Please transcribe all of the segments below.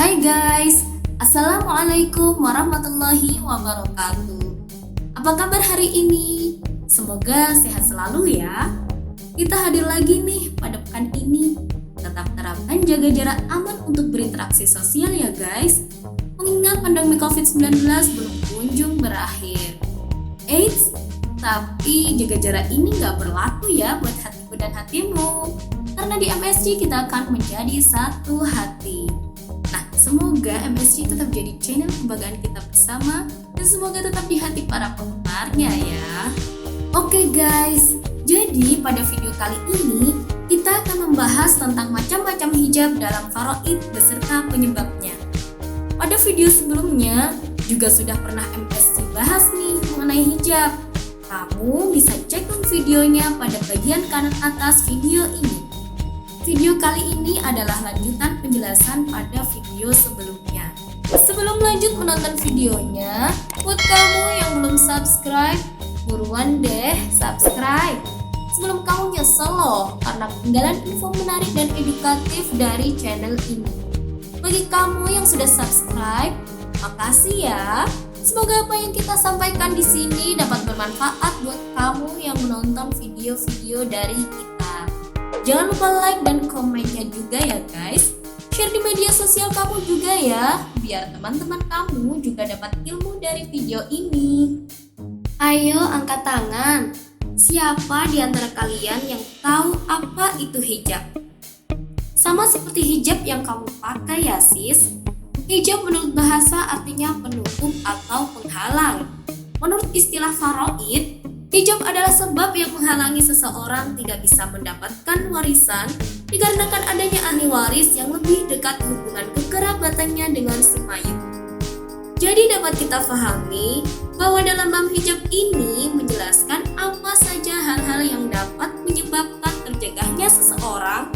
Hai guys, Assalamualaikum warahmatullahi wabarakatuh. Apa kabar hari ini? Semoga sehat selalu ya. Kita hadir lagi nih pada pekan ini. Tetap terapkan jaga jarak aman untuk berinteraksi sosial ya guys. Mengingat pandemi COVID-19 belum kunjung berakhir. Eits, tapi jaga jarak ini gak berlaku ya buat hatiku dan hatimu. Karena di MSG kita akan menjadi satu hati. Nah, semoga MSG tetap jadi channel kebanggaan kita bersama dan semoga tetap di hati para penggemarnya ya. Oke guys, jadi pada video kali ini kita akan membahas tentang macam-macam hijab dalam faraid beserta penyebabnya. Pada video sebelumnya juga sudah pernah MSG bahas nih mengenai hijab. Kamu bisa cek videonya pada bagian kanan atas video ini. Video kali ini adalah lanjutan penjelasan pada video sebelumnya. Sebelum lanjut menonton videonya, buat kamu yang belum subscribe, buruan deh subscribe. Sebelum kamu nyesel loh karena ketinggalan info menarik dan edukatif dari channel ini. Bagi kamu yang sudah subscribe, makasih ya. Semoga apa yang kita sampaikan di sini dapat bermanfaat buat kamu yang menonton video-video dari kita. Jangan lupa like dan komennya juga ya guys. Share di media sosial kamu juga ya, biar teman-teman kamu juga dapat ilmu dari video ini. Ayo angkat tangan. Siapa di antara kalian yang tahu apa itu hijab? Sama seperti hijab yang kamu pakai ya sis. Hijab menurut bahasa artinya penutup atau penghalang. Menurut istilah faraid, hijab adalah sebab yang menghalangi seseorang tidak bisa mendapatkan warisan dikarenakan adanya ahli waris yang lebih dekat hubungan kekerabatannya dengan si mayit. Jadi dapat kita pahami bahwa dalam bab hijab ini menjelaskan apa saja hal-hal yang dapat menyebabkan terjegahnya seseorang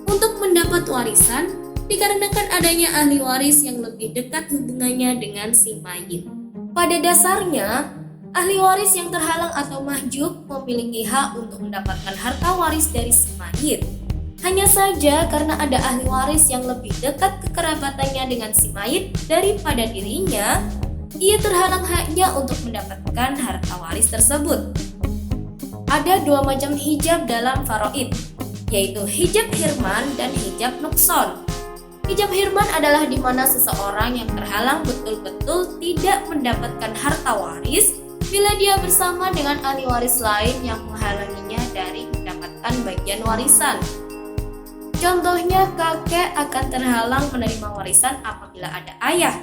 untuk mendapat warisan dikarenakan adanya ahli waris yang lebih dekat hubungannya dengan si mayit. Pada dasarnya, ahli waris yang terhalang atau mahjub memiliki hak untuk mendapatkan harta waris dari si mayit. Hanya saja karena ada ahli waris yang lebih dekat kekerabatannya dengan si mayit daripada dirinya, ia terhalang haknya untuk mendapatkan harta waris tersebut. Ada dua macam hijab dalam faraid, yaitu hijab hirman dan hijab nukson. Hijab hirman adalah di mana seseorang yang terhalang betul-betul tidak mendapatkan harta waris bila dia bersama dengan ahli waris lain yang menghalanginya dari mendapatkan bagian warisan. Contohnya, kakek akan terhalang menerima warisan apabila ada ayah,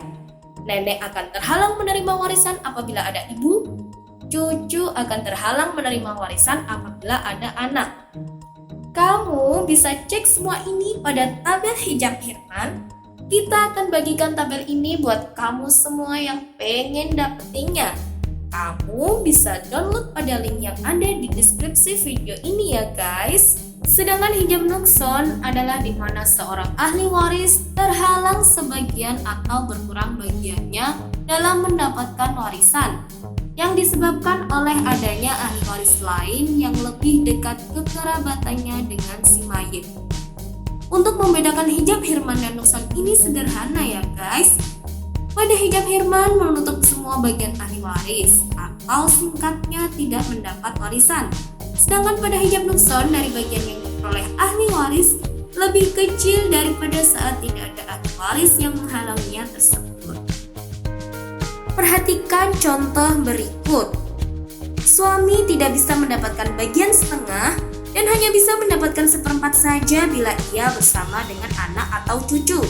nenek akan terhalang menerima warisan apabila ada ibu, cucu akan terhalang menerima warisan apabila ada anak. Kamu bisa cek semua ini pada tabel hijab hirman. Kita akan bagikan tabel ini buat kamu semua yang pengen dapetinnya. Kamu bisa download pada link yang ada di deskripsi video ini ya guys. Sedangkan hijab nukson adalah di mana seorang ahli waris terhalang sebagian atau berkurang bagiannya dalam mendapatkan warisan yang disebabkan oleh adanya ahli waris lain yang lebih dekat kekerabatannya dengan si mayit. Untuk membedakan hijab hirman dan nukson ini sederhana ya guys. Pada hijab hirman menutup semua bagian ahli waris atau singkatnya tidak mendapat warisan. Sedangkan pada hijab nukson dari bagian yang diperoleh ahli waris lebih kecil daripada saat tidak ada ahli waris yang menghalanginya tersebut. Perhatikan contoh berikut. Suami tidak bisa mendapatkan bagian setengah dan hanya bisa mendapatkan seperempat saja bila ia bersama dengan anak atau cucu.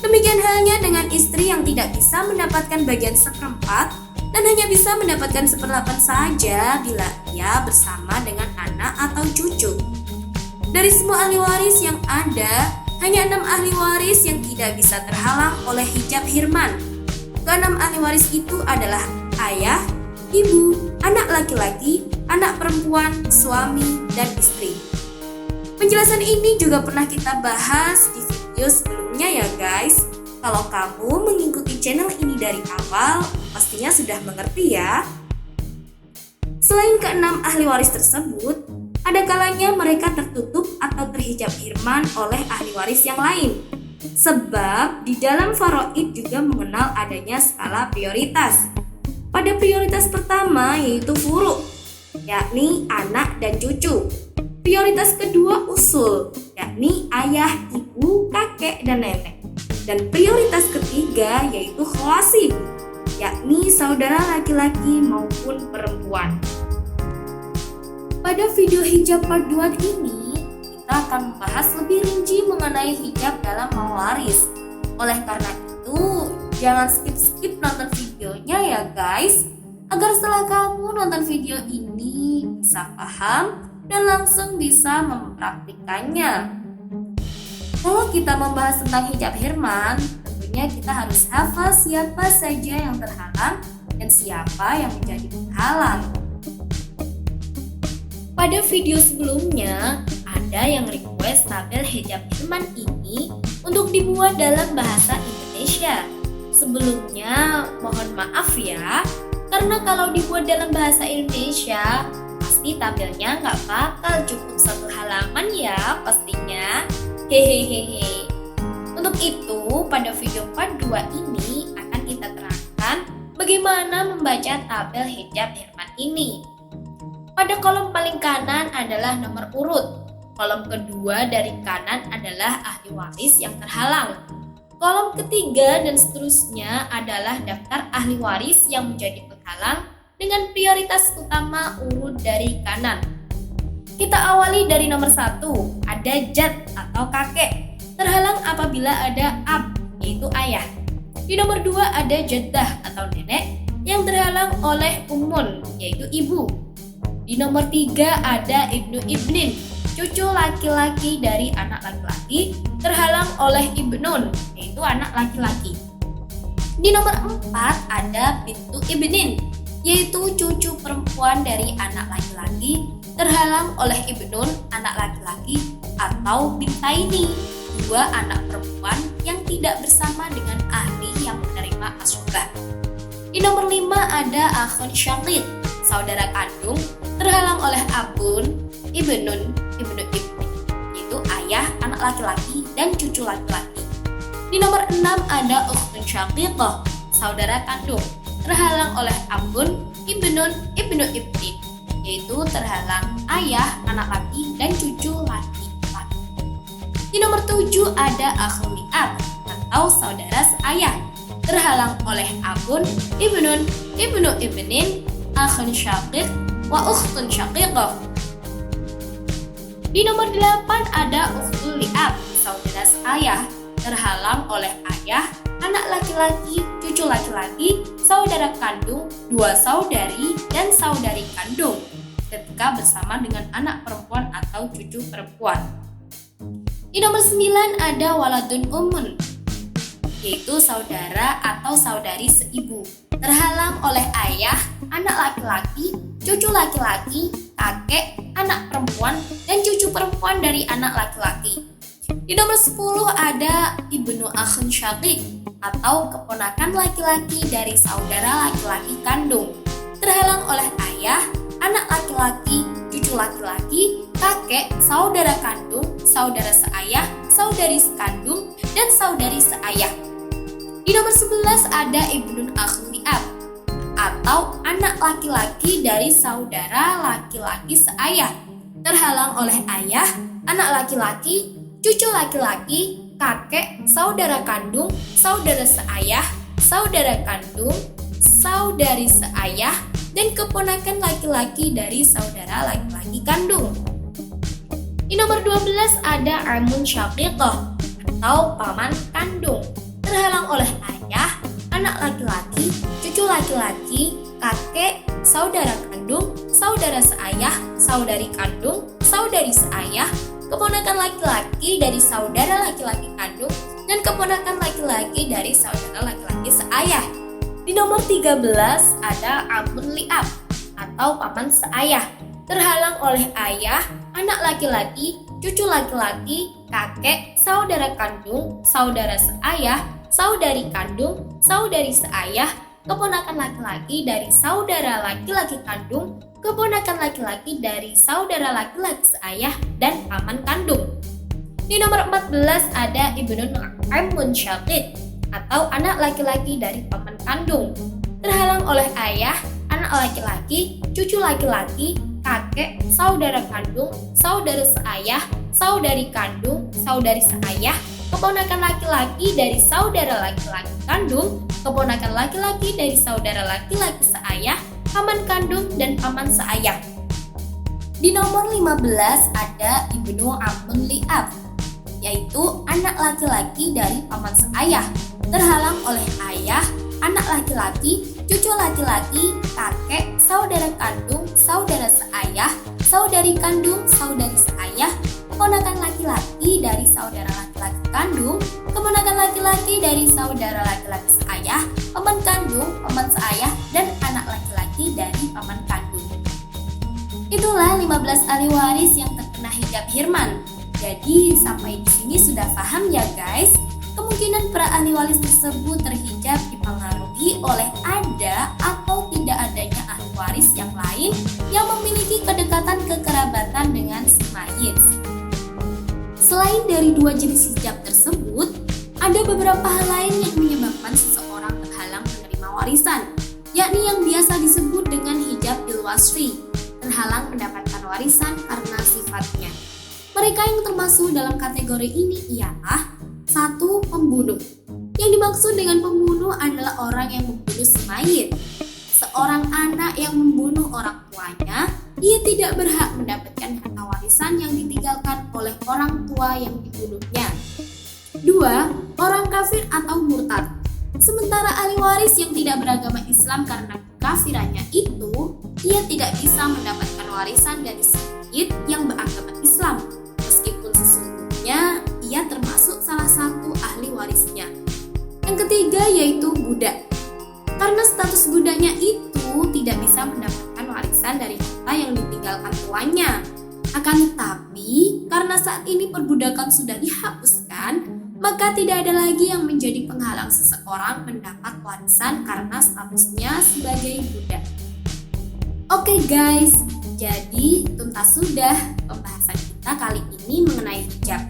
Demikian halnya dengan istri yang tidak bisa mendapatkan bagian seperempat dan hanya bisa mendapatkan seperdelapan saja bila ia bersama dengan anak atau cucu. Dari semua ahli waris yang ada, hanya 6 ahli waris yang tidak bisa terhalang oleh hijab hirman. Keenam ahli waris itu adalah ayah, ibu, anak laki-laki, anak perempuan, suami, dan istri. Penjelasan ini juga pernah kita bahas di video sebelumnya ya guys. Kalau kamu mengikuti channel ini dari awal, pastinya sudah mengerti ya. Selain keenam ahli waris tersebut, ada kalanya mereka tertutup atau terhijab hirman oleh ahli waris yang lain. Sebab di dalam faraid juga mengenal adanya skala prioritas. Pada prioritas pertama yaitu furu', yakni anak dan cucu. Prioritas kedua usul, yakni ayah, ibu, kakek, dan nenek. Dan prioritas ketiga yaitu khawasib, yakni saudara laki-laki maupun perempuan. Pada video hijab part 2 ini, kita akan membahas lebih rinci mengenai hijab dalam mewaris. Oleh karena itu, jangan skip-skip nonton videonya ya guys, agar setelah kamu nonton video ini bisa paham dan langsung bisa mempraktikannya. Kalau kita membahas tentang hijab hirman, tentunya kita harus hafal siapa saja yang terhalang dan siapa yang menjadi penghalang. Pada video sebelumnya, ada yang request tabel hijab hirman ini untuk dibuat dalam bahasa Indonesia. Sebelumnya, mohon maaf ya, karena kalau dibuat dalam bahasa Indonesia, pasti tabelnya nggak bakal cukup 1 halaman ya pastinya. Hehehe. Untuk itu, pada video part 2 ini akan kita terangkan bagaimana membaca tabel hijab hirman ini. Pada kolom paling kanan adalah nomor urut. Kolom kedua dari kanan adalah ahli waris yang terhalang. Kolom ketiga dan seterusnya adalah daftar ahli waris yang menjadi penghalang dengan prioritas utama urut dari kanan. Kita awali dari nomor 1, ada jad atau kakek. Terhalang apabila ada ab, yaitu ayah. Di nomor 2 ada jaddah atau nenek yang terhalang oleh ummun, yaitu ibu. Di nomor 3 ada ibnu ibnin, cucu laki-laki dari anak laki-laki terhalang oleh ibnun, yaitu anak laki-laki. Di nomor 4 ada bintu ibnin, yaitu cucu perempuan dari anak laki-laki terhalang oleh ibnun, anak laki-laki, atau bintaini, 2 anak perempuan yang tidak bersama dengan ahli yang menerima asyubah. Di nomor 5 ada akhun syaqid, saudara kandung terhalang oleh abun, ibnun, ibnu ibni, yaitu ayah, anak laki-laki, dan cucu laki-laki. Di nomor 6 ada ukhtun syaqiqah, saudara kandung terhalang oleh abun, ibnun, ibnu ibni, yaitu terhalang ayah, anak laki, dan cucu laki-laki. Di nomor 7 ada akhul li'ab atau saudara seayah terhalang oleh abun, ibnun, ibnu ibnin, akhun syaqiq, wa ukhtun syaqiqah. Di nomor 8 ada ukhtul li'ab, saudara seayah terhalang oleh ayah, anak laki-laki, cucu laki-laki, saudara kandung, 2 saudari dan saudari kandung ketika bersama dengan anak perempuan atau cucu perempuan. Di nomor 9 ada waladun ummun, yaitu saudara atau saudari seibu terhalang oleh ayah, anak laki-laki, cucu laki-laki, kakek, anak perempuan, dan cucu perempuan dari anak laki-laki. Di nomor 10 ada ibnu akhun syaqiq atau keponakan laki-laki dari saudara laki-laki kandung terhalang oleh ayah, anak laki-laki, cucu laki-laki, kakek, saudara kandung, saudara seayah, saudari sekandung, dan saudari seayah. Di nomor 11 ada ibnun akhul li'ab atau anak laki-laki dari saudara laki-laki seayah terhalang oleh ayah, anak laki-laki, cucu laki-laki, kakek, saudara kandung, saudara seayah, saudara kandung, saudari seayah, dan keponakan laki-laki dari saudara laki-laki kandung. Di nomor 12 ada amun syaqiqah atau paman kandung terhalang oleh ayah, anak laki-laki, cucu laki-laki, kakek, saudara kandung, saudara seayah, saudari kandung, saudari seayah, keponakan laki-laki dari saudara laki-laki kandung, dan keponakan laki-laki dari saudara laki-laki seayah. Di nomor 13 ada amun li'ab atau paman seayah terhalang oleh ayah, anak laki-laki, cucu laki-laki, kakek, saudara kandung, saudara seayah, saudari kandung, saudari seayah, keponakan laki-laki dari saudara laki-laki kandung, keponakan laki-laki dari saudara laki-laki seayah, dan paman kandung. Di nomor 14 ada Ibnu Ammun Syaqid atau anak laki-laki dari paman kandung. Terhalang oleh ayah, anak laki-laki, cucu laki-laki, kakek, saudara kandung, saudara seayah, saudari kandung, saudari seayah, keponakan laki-laki dari saudara laki-laki kandung, keponakan laki-laki dari saudara laki-laki seayah, paman kandung, dan paman seayah. Di nomor 15 ada Ibnu Ammun Li'ab, yaitu anak laki-laki dari paman seayah, terhalang oleh ayah, anak laki-laki, cucu laki-laki, kakek, saudara kandung, saudara seayah, saudari kandung, saudari seayah, keponakan laki-laki dari saudara laki-laki kandung, keponakan laki-laki dari saudara laki-laki seayah, paman kandung, paman seayah, dan anak laki-laki dari paman kandung. Itulah 15 ahli waris yang terkena hijab Hirman. Jadi sampai di sini sudah paham ya guys? Kemungkinan para ahli waris tersebut terhijab dipengaruhi oleh ada atau tidak adanya ahli waris yang lain yang memiliki kedekatan kekerabatan dengan si mayit. Selain dari dua jenis hijab tersebut, ada beberapa hal lain yang menyebabkan seseorang terhalang menerima warisan, yakni yang biasa disebut dengan hijab bil wasfi, terhalang mendapatkan warisan karena sifatnya. Mereka yang termasuk dalam kategori ini ialah 1. Pembunuh. Yang dimaksud dengan pembunuh adalah orang yang membunuh si mayit. Seorang anak yang membunuh orang tuanya, ia tidak berhak mendapatkan harta warisan yang ditinggalkan oleh orang tua yang dibunuhnya. 2. Orang kafir atau murtad. Sementara ahli waris yang tidak beragama Islam karena kekafirannya itu, ia tidak bisa mendapatkan warisan dari si mayit yang beragama Islam, meskipun sesungguhnya ia termasuk salah satu ahli warisnya. Yang ketiga yaitu budak. Karena status budaknya itu tidak bisa mendapatkan warisan dari harta yang ditinggalkan tuannya. Akan tetapi, karena saat ini perbudakan sudah dihapuskan, maka tidak ada lagi yang menjadi penghalang seseorang mendapat warisan karena statusnya sebagai budak. Oke guys, jadi tuntas sudah pembahasan kita kali ini mengenai hijab.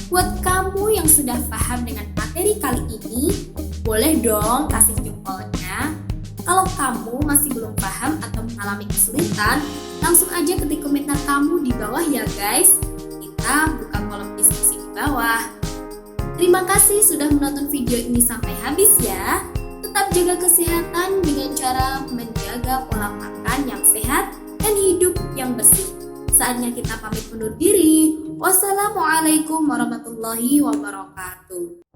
Buat kamu yang sudah paham dengan materi kali ini, boleh dong kasih jempolnya. Kalau kamu masih belum paham atau mengalami kesulitan, langsung aja ketik komentar kamu di bawah ya guys. Kita buka kolom diskusi di bawah. Terima kasih sudah menonton video ini sampai habis ya. Tetap jaga kesehatan dengan cara menjaga pola makan yang sehat dan hidup yang bersih. Saatnya kita pamit undur diri. Wassalamualaikum warahmatullahi wabarakatuh.